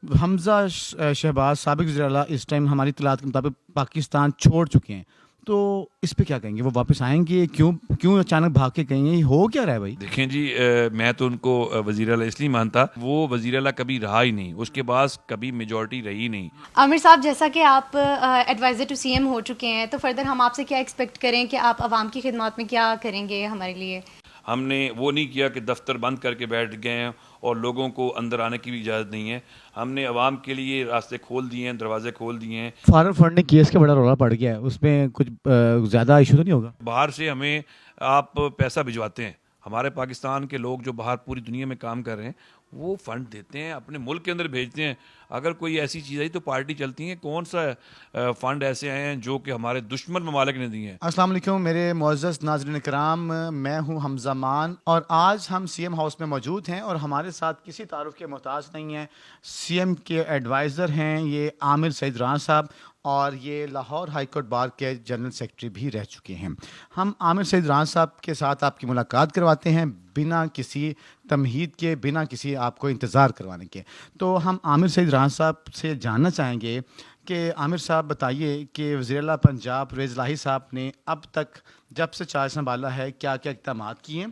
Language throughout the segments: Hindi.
हमज़ा शहबाज साबिक़ वज़ीर-ए-आला इस टाइम हमारी इत्तलात के मुताबिक पाकिस्तान छोड़ चुके हैं। तो इस पे क्या कहेंगे? वो वापस आएँगे? क्यों क्यों अचानक भाग के गए हैं? ये हो क्या रहा है भाई? देखें जी, मैं तो उनको वज़ीर आला इसलिए मानता, वो वज़ीर आला कभी रहा ही नहीं, उसके पास कभी मेजॉरिटी रही नहीं। आमिर साहब, जैसा कि आप एडवाइज़र टू सीएम हो चुके हैं, तो फर्दर हम आपसे क्या एक्सपेक्ट करें कि आप आवाम की खिदमत में क्या करेंगे हमारे लिए? हमने वो नहीं किया कि दफ्तर बंद करके बैठ गए हैं और लोगों को अंदर आने की भी इजाज़त नहीं है। हमने आवाम के लिए रास्ते खोल दिए हैं, दरवाजे खोल दिए हैं। फॉरेन फंडिंग केस का बड़ा रौला पड़ गया है, उसमें कुछ ज़्यादा इशू तो नहीं होगा? बाहर से हमें आप पैसा भिजवाते हैं, हमारे पाकिस्तान के लोग जो बाहर पूरी दुनिया में काम कर रहे हैं वो फंड देते हैं, अपने मुल्क के अंदर भेजते हैं। अगर कोई ऐसी चीज़ आई तो पार्टी चलती है। कौन सा फंड ऐसे आए हैं जो कि हमारे दुश्मन ममालिक ने दिए हैं? अस्सलाम वालेकुम मेरे मुअज़्ज़ज़ नाज़रीन इकराम, मैं हूं हमज़ा मान और आज हम सीएम हाउस में मौजूद हैं और हमारे साथ किसी तारुफ के मोहताज नहीं हैं। सीएम के एडवाइज़र हैं ये आमिर सईद राना साहब और ये लाहौर हाई कोर्ट बार के जनरल सेक्रेटरी भी रह चुके हैं। हम आमिर सईद राना साहब के साथ आपकी मुलाकात करवाते हैं बिना किसी तमहीद के, बिना किसी आपको इंतज़ार करवाने के। तो हम आमिर सईद राना साहब से जानना चाहेंगे कि आमिर साहब बताइए कि वज़ीर-ए-आला पंजाब परवेज़ इलाही साहब ने अब तक जब से चार्ज संभाला है क्या-क्या इक़दामात किए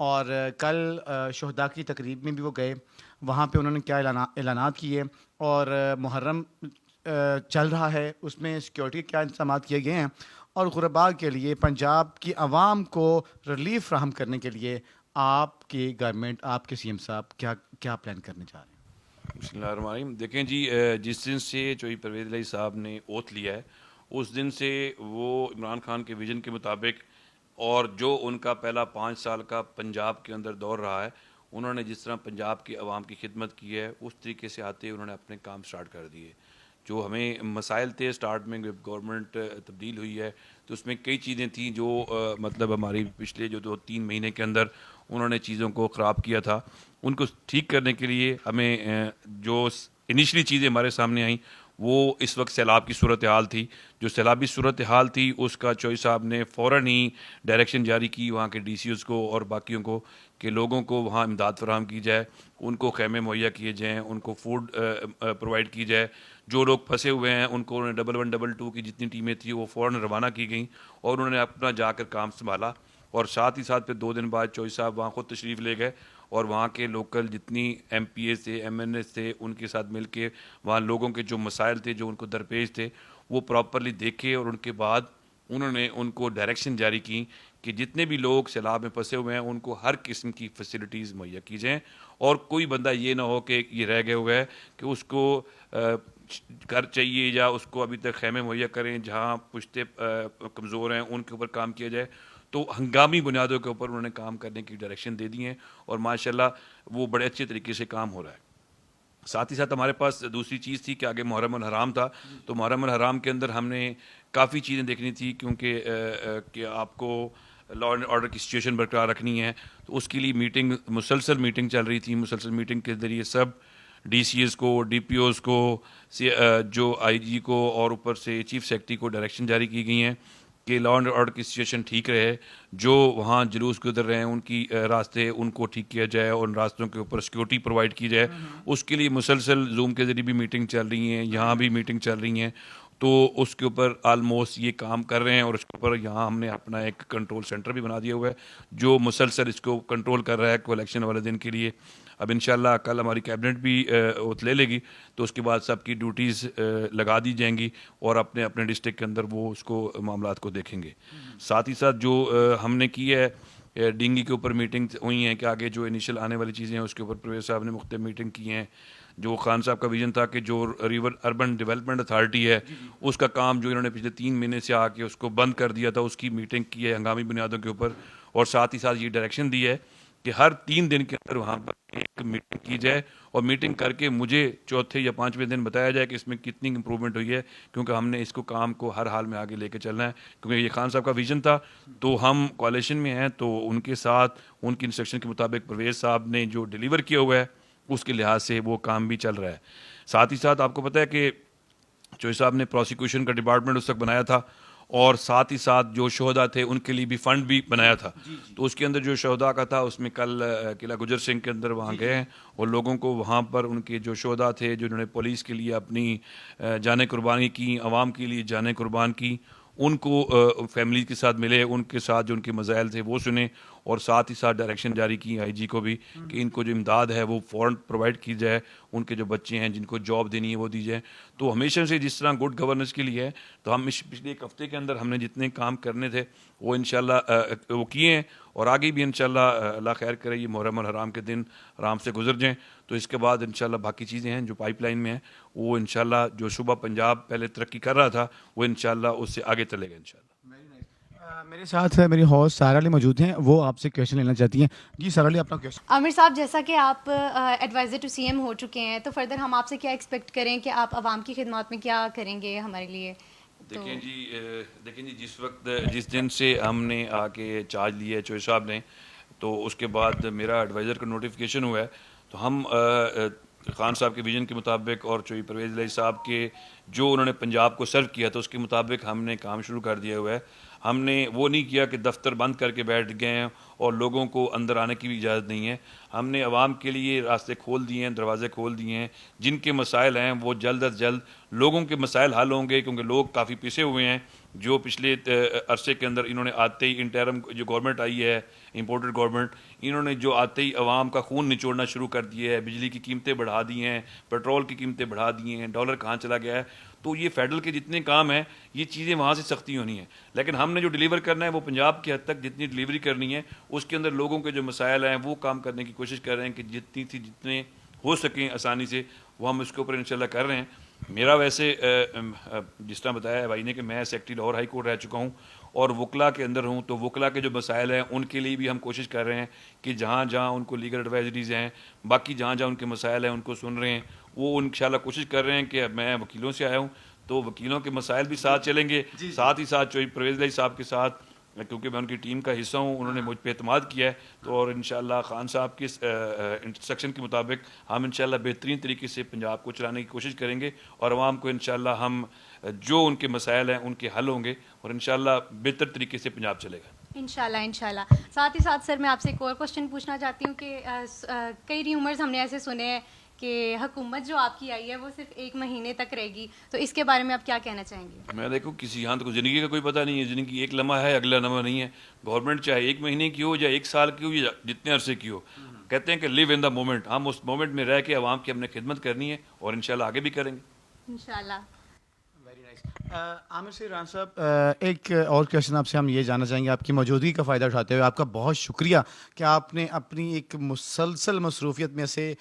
और कल शुहदा की तकरीब में भी वो गए, वहाँ पे उन्होंने क्या ऐलानात किए और मुहर्रम चल रहा है उसमें सिक्योरिटी के क्या इंतज़ामात किए गए हैं और गुरबा के लिए पंजाब की आवाम को रिलीफ फ़राहम करने के लिए आपकी गवर्नमेंट, आपके सीएम साहब क्या क्या प्लान करने जा रहे हैं? बिस्मिल्लाहिर्रहमानिर्रहीम। देखें जी, जिस दिन से चौधरी परवेज़ इलाही साहब ने ओथ लिया है उस दिन से वो इमरान खान के विज़न के मुताबिक और जो उनका पहला 5 साल का पंजाब के अंदर दौर रहा है, उन्होंने जिस तरह पंजाब की आवाम की खिदमत की है उस तरीके से आते उन्होंने अपने काम स्टार्ट कर दिए। जो हमें मसाइल थे स्टार्ट में, जब गवर्नमेंट तब्दील हुई है तो उसमें कई चीज़ें थी जो मतलब हमारी पिछले जो 2-3 महीने के अंदर उन्होंने चीज़ों को ख़राब किया था। उनको ठीक करने के लिए हमें जो इनिशली चीज़ें हमारे सामने आई वो इस वक्त सैलाब की सूरत हाल थी। जो सैलाबी सूरत हाल थी उसका चौधरी साहब ने फ़ौरन ही डायरेक्शन जारी की वहाँ के डीसीओज़ को और बाकियों को कि लोगों को वहाँ इमदाद फराहम की जाए, उनको खैमे मुहैया किए जाएँ, उनको फूड प्रोवाइड की जाए। जो लोग फंसे हुए हैं उनको 11 2 की जितनी टीमें थी वो फ़ौरन रवाना की गई और उन्होंने अपना जाकर काम संभाला। और साथ ही साथ फिर 2 दिन बाद चौधरी साहब वहाँ खुद तशरीफ़ ले गए और वहाँ के लोकल जितनी एमपीएस थे, एमएनएस थे, उनके साथ मिल के वहाँ लोगों के जो मसाइल थे, जो उनको दरपेश थे, वो प्रॉपरली देखे और उनके बाद उन्होंने उनको डायरेक्शन जारी की कि जितने भी लोग सैलाब में फंसे हुए हैं उनको हर किस्म की फैसिलिटीज़ मुहैया की जाएँ और कोई बंदा ये ना हो कि ये रह गया हुआ है कि उसको घर चाहिए या उसको अभी तक खैमे मुहैया करें, जहाँ पुश्ते कमज़ोर हैं उनके ऊपर काम किया जाए। तो हंगामी बुनियादों के ऊपर उन्होंने काम करने की डायरेक्शन दे दी हैं और माशाल्लाह वो बड़े अच्छे तरीके से काम हो रहा है। साथ ही साथ हमारे पास दूसरी चीज़ थी कि आगे मुहर्रम अल हराम था, तो मुहर्रम अल हराम के अंदर हमने काफ़ी चीज़ें देखनी थी क्योंकि कि आपको लॉ एंड ऑर्डर की सिचुएशन बरकरार रखनी है। तो उसके लिए मुसलसल मीटिंग चल रही थी। मुसलसल मीटिंग के ज़रिए सब डीसीएस को, डीपीओज़ को, जो आईजी को और ऊपर से चीफ सेक्रेटरी को डायरेक्शन जारी की गई हैं कि लॉ एंड ऑर्डर की सिचुएशन ठीक रहे। जो वहाँ जुलूस गुजर रहे हैं उनकी रास्ते उनको ठीक किया जाए और उन रास्तों के ऊपर सिक्योरिटी प्रोवाइड की जाए। उसके लिए मुसलसल जूम के ज़रिए भी मीटिंग चल रही हैं, यहाँ भी मीटिंग चल रही हैं। तो उसके ऊपर आलमोस्ट ये काम कर रहे हैं और उसके ऊपर यहाँ हमने अपना एक कंट्रोल सेंटर भी बना दिया हुआ है जो मुसलसल इसको कंट्रोल कर रहा है को इलेक्शन वाले दिन के लिए। अब इंशाल्लाह कल हमारी कैबिनेट भी ओथ ले लेगी तो उसके बाद सबकी ड्यूटीज़ लगा दी जाएंगी और अपने अपने डिस्ट्रिक्ट के अंदर वो उसको मामलात को देखेंगे। साथ ही साथ जो हमने की है डिंगी के ऊपर मीटिंग हुई हैं कि आगे जो इनिशियल आने वाली चीज़ें हैं उसके ऊपर परवेज़ साहब ने मुख्तलिफ मीटिंग की हैं। जो खान साहब का विजन था कि जो रिवर अर्बन डेवलपमेंट अथॉरिटी है उसका काम जो इन्होंने पिछले 3 महीने से आके उसको बंद कर दिया था, उसकी मीटिंग की है हंगामी बुनियादों के ऊपर। और साथ ही साथ ये डायरेक्शन दी है कि हर 3 दिन के अंदर वहाँ पर एक मीटिंग की जाए और मीटिंग करके मुझे चौथे या 5वें दिन बताया जाए कि इसमें कितनी इंप्रूवमेंट हुई है, क्योंकि हमने इसको काम को हर हाल में आगे लेके चलना है। क्योंकि ये खान साहब का विजन था तो हम कोalition में हैं तो उनके साथ उनकी इंस्ट्रक्शन के मुताबिक परवेज़ साहब ने जो डिलीवर किया हुआ है उसके लिहाज से वो काम भी चल रहा है। साथ ही साथ आपको पता है कि चौधरी साहब ने प्रोसिक्यूशन का डिपार्टमेंट उस वक्त बनाया था और साथ ही साथ जो शहदा थे उनके लिए भी फ़ंड भी बनाया था। तो उसके अंदर जो शहदा का था उसमें कल किला गुजर सिंह के अंदर वहाँ गए हैं और लोगों को वहाँ पर उनके जो शहदा थे जिन्होंने पुलिस के लिए अपनी जानें कुर्बानी की, आवाम के लिए जानें कुर्बान की, उनको फैमिली के साथ मिले, उनके साथ जो उनके मसाइल थे वो सुने और साथ ही साथ डायरेक्शन जारी की आईजी को भी कि इनको जो इमदाद है वो फ़ौरन प्रोवाइड की जाए, उनके जो बच्चे हैं जिनको जॉब देनी है वो दी जाए। तो हमेशा से जिस तरह गुड गवर्नेंस के लिए है, तो हम इस पिछले एक हफ्ते के अंदर हमने जितने काम करने थे वो इंशाल्लाह वो किए हैं और आगे भी इंशाल्लाह अल्लाह खैर करे ये मुहर्रम और हराम के दिन आराम से गुजर जाएँ। तो इसके बाद इंशाल्लाह बाकी चीज़ें हैं जो पाइपलाइन में हैं वो इंशाल्लाह जो सूबा पंजाब पहले तरक्की कर रहा था वो इंशाल्लाह उससे आगे चलेगा इंशाल्लाह। मेरे साथ मेरी हॉस्ट सारा अली मौजूद हैं, वो आपसे क्वेश्चन लेना चाहती हैं। जी सारा अली, अपना क्वेश्चन। आमिर साहब, जैसा कि आप एडवाइज़र टू सीएम हो चुके हैं, तो फर्दर हम आपसे क्या एक्सपेक्ट करें कि आप आवाम की खिदमत में क्या करेंगे हमारे लिए? देखें जी जिस दिन से हमने आके चार्ज लिया है चौधरी साहब ने, तो उसके बाद मेरा एडवाइज़र का नोटिफिकेशन हुआ है। तो हम खान साहब के विजन के मुताबिक और चौधरी परवेज़ इलाही साहब के जो उन्होंने पंजाब को सर्व किया था उसके मुताबिक हमने काम शुरू कर दिया हुआ है। हमने वो नहीं किया कि दफ्तर बंद करके बैठ गए हैं और लोगों को अंदर आने की भी इजाज़त नहीं है। हमने आवाम के लिए रास्ते खोल दिए हैं, दरवाजे खोल दिए हैं। जिनके मसाइल हैं वो जल्द अज जल्द लोगों के मसाइल हल होंगे, क्योंकि लोग काफ़ी पिसे हुए हैं। जो पिछले अरसे के अंदर इन्होंने आते ही इंटरम जो गवर्नमेंट आई है, इंपोर्टेड गवर्नमेंट, इन्होंने जो आते ही आवाम का खून निचोड़ना शुरू कर दिया है। बिजली की कीमतें बढ़ा दी हैं, पेट्रोल की कीमतें बढ़ा दी हैं, डॉलर कहाँ चला गया है। तो ये फेडरल के जितने काम हैं ये चीज़ें वहाँ से सख्ती होनी है, लेकिन हमने जो डिलीवर करना है वो पंजाब की हद तक जितनी डिलीवरी करनी है उसके अंदर लोगों के जो मसाइल हैं वो काम करने की कोशिश कर रहे हैं कि जितने हो सकें आसानी से वो हम उसके ऊपर इंशाल्लाह कर रहे हैं। मेरा वैसे जिस तरह बताया है भाई ने कि मैं सेक्रेटरी लाहौर हाई कोर्ट रह चुका हूँ और वकला के अंदर हूँ, तो वकला के जो मसाइल हैं उनके लिए भी हम कोशिश कर रहे हैं कि जहाँ जहाँ उनको लीगल एडवाइजरीज़ हैं, बाकी जहाँ जहाँ उनके मसाइल हैं उनको सुन रहे हैं। वो इंशाल्लाह कोशिश कर रहे हैं कि मैं वकीलों से आया हूँ तो वकीलों के मसाइल भी साथ चलेंगे, साथ ही साथ चौधरी परवेज़ इलाही साहब के साथ, क्योंकि मैं उनकी टीम का हिस्सा हूँ, उन्होंने मुझ पे एतमाद किया है। तो और इंशाल्लाह खान साहब के इंस्ट्रक्शन के मुताबिक हम इंशाल्लाह बेहतरीन तरीके से पंजाब को चलाने की कोशिश करेंगे और आवाम को इंशाल्लाह हम जो उनके मसाइल हैं उनके हल होंगे और इंशाल्लाह बेहतर तरीके से पंजाब चलेगा इंशाल्लाह इंशाल्लाह। साथ ही साथ सर मैं आपसे एक और क्वेश्चन पूछना चाहती हूँ कि कई र्यूमर्स हमने ऐसे सुने हैं कि हुकूमत जो आपकी आई है वो सिर्फ 1 महीने तक रहेगी, तो इसके बारे में आप क्या कहना चाहेंगे? मैं देखो किसी यहाँ तो ज़िंदगी का कोई पता नहीं है, ज़िंदगी एक लम्हा है अगला लम्हा नहीं है। गवर्नमेंट चाहे 1 महीने की हो या 1 साल की हो या जितने अरसे की हो, कहते हैं कि लिव इन द मोमेंट। हम उस मोमेंट में रह के आवाम की हमने खिदमत करनी है और इंशाल्लाह आगे भी करेंगे इंशाल्लाह। Very nice. आमिर से रान साहब, एक और क्वेश्चन आपसे हम ये जानना चाहेंगे, आपकी मौजूदगी का फ़ायदा उठाते हुए आपका बहुत शुक्रिया कि आपने अपनी एक मुसलसल मसरूफियत में से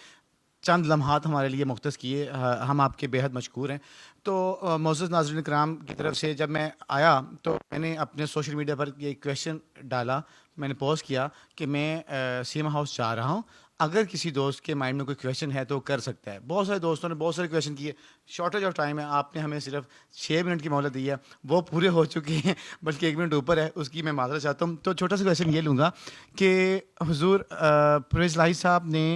चंद लम्हात हमारे लिए मुख्तस किए। हम आपके बेहद मशकूर हैं। तो मोअज़्ज़ज़ नाज़रीन कराम की तरफ से जब मैं आया तो मैंने अपने सोशल मीडिया पर ये क्वेश्चन डाला, मैंने पोस्ट किया कि मैं सीएम हाउस जा रहा हूँ, अगर किसी दोस्त के माइंड में कोई क्वेश्चन है तो कर सकता है। बहुत सारे दोस्तों ने बहुत सारे क्वेश्चन किए, शॉर्टेज ऑफ टाइम है, आपने हमें सिर्फ 6 मिनट की मोहलत दी है, वो पूरे हो चुके हैं, बल्कि 1 मिनट ऊपर है, उसकी मैं माजरत चाहता हूँ। तो छोटा सा क्वेश्चन ये लूँगा कि हुजूर परवेज़ इलाही साहब ने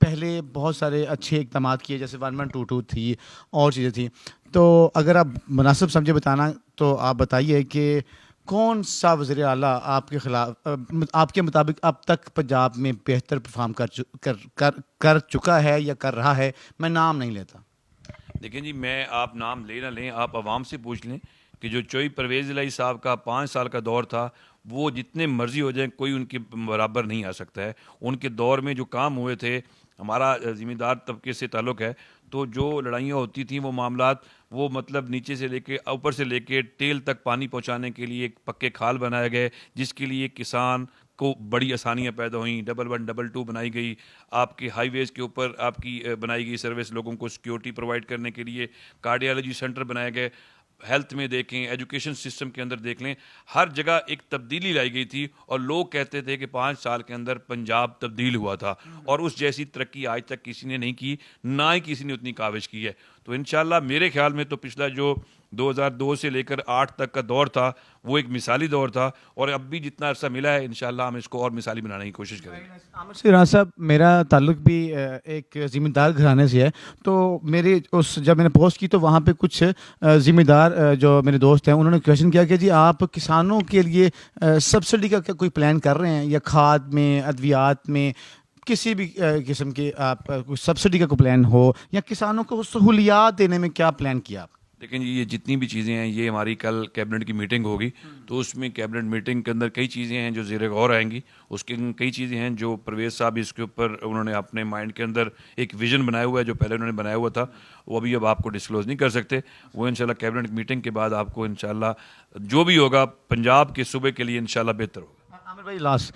पहले बहुत सारे अच्छे इक़दाम किए, जैसे 1122 थी और चीज़ें थी। तो अगर आप मुनासिब समझे बताना तो आप बताइए कि कौन सा वज़ीर आला आपके खिलाफ आपके मुताबिक अब तक पंजाब में बेहतर परफॉर्म कर चुका है या कर रहा है? मैं नाम नहीं लेता। देखें जी, मैं आप नाम ले ना लें, आप आवाम से पूछ लें कि जो चौधरी परवेज़ इलाही साहब का 5 साल का दौर था वो जितने मर्जी हो जाए कोई उनके बराबर नहीं आ सकता है। उनके दौर में जो काम हुए थे, हमारा ज़िम्मेदार तबके से ताल्लुक़ है, तो जो लड़ाइयाँ होती थीं वो मामलात वो मतलब नीचे से लेके ऊपर से लेके टेल तक पानी पहुँचाने के लिए एक पक्के खाल बनाए गए, जिसके लिए किसान को बड़ी आसानियाँ पैदा हुई। 11 22 बनाई गई, आपके हाईवेज़ के ऊपर आपकी बनाई गई सर्विस, लोगों को सिक्योरिटी प्रोवाइड करने के लिए कार्डियोलॉजी सेंटर बनाए गए। हेल्थ में देखें, एजुकेशन सिस्टम के अंदर देख लें, हर जगह एक तब्दीली लाई गई थी और लोग कहते थे कि 5 साल के अंदर पंजाब तब्दील हुआ था और उस जैसी तरक्की आज तक किसी ने नहीं की, ना ही किसी ने उतनी काविश की है। तो इंशाल्लाह मेरे ख्याल में तो पिछला जो 2002 से लेकर 8 तक का दौर था, वो एक मिसाली दौर था, और अब भी जितना अरसा मिला है इंशाल्लाह हम इसको और मिसाली बनाने की कोशिश करेंगे। आमिर से राज साहब, मेरा ताल्लुक भी एक ज़िम्मेदार घराने से है, तो मेरे उस जब मैंने पोस्ट की तो वहाँ पे कुछ ज़िम्मेदार जो मेरे दोस्त हैं उन्होंने क्वेश्चन किया कि जी आप किसानों के लिए सब्सिडी का क्या कोई प्लान कर रहे हैं, या खाद में, अद्वियात में, किसी भी किस्म के आप कुछ सब्सिडी का कोई प्लान हो, या किसानों को सहूलियात देने में क्या प्लान किया आप? लेकिन ये जितनी भी चीज़ें हैं, ये हमारी कल कैबिनेट की मीटिंग होगी, तो उसमें कैबिनेट मीटिंग के अंदर कई चीज़ें हैं जो ज़ेर गौर आएंगी। उसके कई चीज़ें हैं जो परवेज़ साहब इसके ऊपर उन्होंने अपने माइंड के अंदर एक विज़न बनाया हुआ है, जो पहले उन्होंने बनाया हुआ था, वो अभी अब आपको डिस्क्लोज़ नहीं कर सकते। वो इंशाल्लाह कैबिनेट मीटिंग के बाद आपको इंशाल्लाह जो भी होगा पंजाब के सूबे के लिए इंशाल्लाह बेहतर होगा। आमिर भाई, लास्ट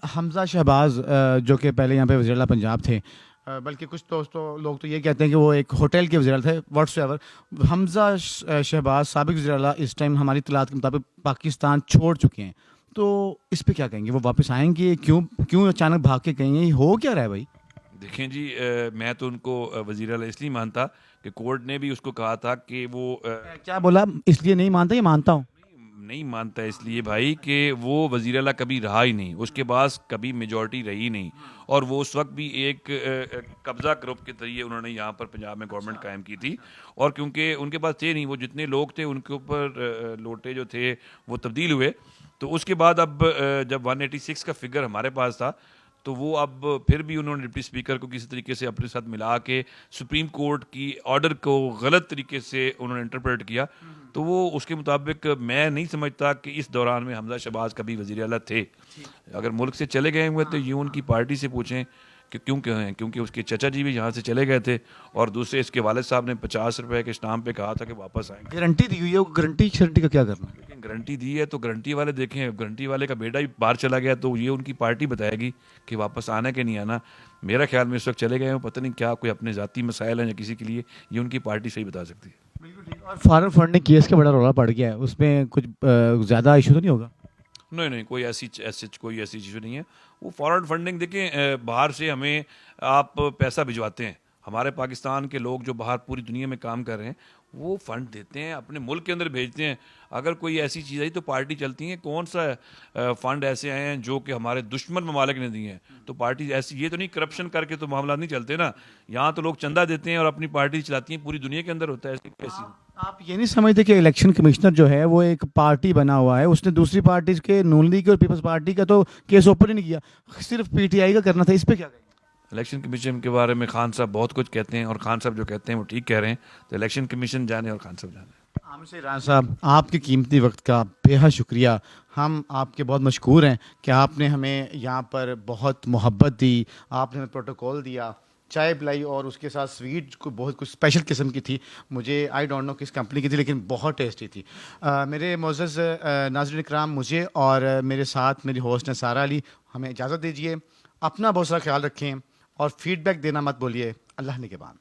हमजा शहबाज जो कि पहले यहाँ पे वज़ीर-ए-आला पंजाब थे, बल्कि कुछ दोस्तों लोग तो ये कहते हैं कि वो एक होटल के वज़ीर थे, व्हाट्सएवर। हमजा शहबाज साबिक वज़ीर-ए-आला इस टाइम हमारी इत्तलात के मुताबिक पाकिस्तान छोड़ चुके हैं, तो इस पे क्या कहेंगे? वो वापस आएंगे? क्यों अचानक भाग के कहेंगे? ये हो क्या रहा है भाई? देखें जी, मैं तो उनको वज़ीर आला इसलिए मानता कि कोर्ट ने भी उसको कहा था कि वो क्या बोला? इसलिए नहीं मानता, ये मानता हूँ। नहीं मानता इसलिए भाई कि वो वज़ीर आला कभी रहा ही नहीं, उसके पास कभी मेजॉरिटी रही नहीं, और वो उस वक्त भी एक कब्ज़ा ग्रुप के जरिए उन्होंने यहाँ पर पंजाब में गवर्नमेंट कायम की थी, और क्योंकि उनके पास थे नहीं, वो जितने लोग थे उनके ऊपर लोटे जो थे वो तब्दील हुए। तो उसके बाद अब जब 186 का फिगर हमारे पास था, तो वो अब फिर भी उन्होंने डिप्टी स्पीकर को किसी तरीके से अपने साथ मिला के सुप्रीम कोर्ट की ऑर्डर को गलत तरीके से उन्होंने इंटरप्रेट किया। तो वो उसके मुताबिक मैं नहीं समझता कि इस दौरान में हमजा शहबाज कभी वज़ीर आला थे। अगर मुल्क से चले गए हुए तो ये उनकी पार्टी से पूछें कि क्यों क्यों हैं, क्योंकि उसके चचा जी भी यहाँ से चले गए थे, और दूसरे इसके वालिद साहब ने 50 रुपए के स्टाम्प पे कहा था कि वापस आएंगे। गारंटी दी हुई है, गारंटी शरंटी का क्या करना? लेकिन गारंटी दी है तो गारंटी वाले देखें, गारंटी वाले का बेटा भी बाहर चला गया तो ये उनकी पार्टी बताएगी कि वापस आना कि नहीं आना। मेरा ख्याल में इस वक्त चले गए हैं, पता नहीं क्या कोई अपने ज़ाती मसाइल हैं या किसी के लिए, ये उनकी पार्टी सही बता सकती है। और फॉरेन फंडिंग केस का बड़ा रौला पड़ गया है, उसमें कुछ ज़्यादा इशू तो नहीं होगा? नहीं, कोई ऐसी चीज़ नहीं है। वो फॉरेन फंडिंग देखें, बाहर से हमें आप पैसा भिजवाते हैं, हमारे पाकिस्तान के लोग जो बाहर पूरी दुनिया में काम कर रहे हैं वो फंड देते हैं, अपने मुल्क के अंदर भेजते हैं। अगर कोई ऐसी चीज़ आई तो पार्टी चलती है। कौन सा फंड ऐसे आए हैं जो कि हमारे दुश्मन ममालिक ने दिए हैं, तो पार्टी ऐसी, ये तो नहीं करप्शन करके तो मामला नहीं चलते ना। यहाँ तो लोग चंदा देते हैं और अपनी पार्टी चलाती हैं, पूरी दुनिया के अंदर होता है ऐसी। आप ये नहीं समझते कि इलेक्शन कमिश्नर जो है वो एक पार्टी बना हुआ है? उसने दूसरी पार्टी के, नून लीग और पीपल्स पार्टी का तो केस ओपन ही नहीं किया, सिर्फ पीटीआई का करना था। इस पे क्या कहेंगे? इलेक्शन कमीशन के बारे में खान साहब बहुत कुछ कहते हैं, और खान साहब जो कहते हैं वो ठीक कह रहे हैं, तो इलेक्शन कमीशन जाने और खान साहब जाने। आमिर से राज साहब, आपके कीमती वक्त का बेहद शुक्रिया। हम आपके बहुत मशकूर हैं कि आपने हमें यहाँ पर बहुत मोहब्बत दी, आपने हमें प्रोटोकॉल दिया, चाय पिलाई, और उसके साथ स्वीट को बहुत कुछ स्पेशल किस्म की थी। मुझे आई डोंट नो किस कंपनी की थी, लेकिन बहुत टेस्टी थी। मेरे मोअज़्ज़ज़ नाज़रीन इकराम, मुझे और मेरे साथ मेरी होस्ट हैं सारा अली, हमें इजाज़त दीजिए। अपना बहुत सारा ख्याल रखें और फीडबैक देना मत भूलिए। अल्लाह निगहबान।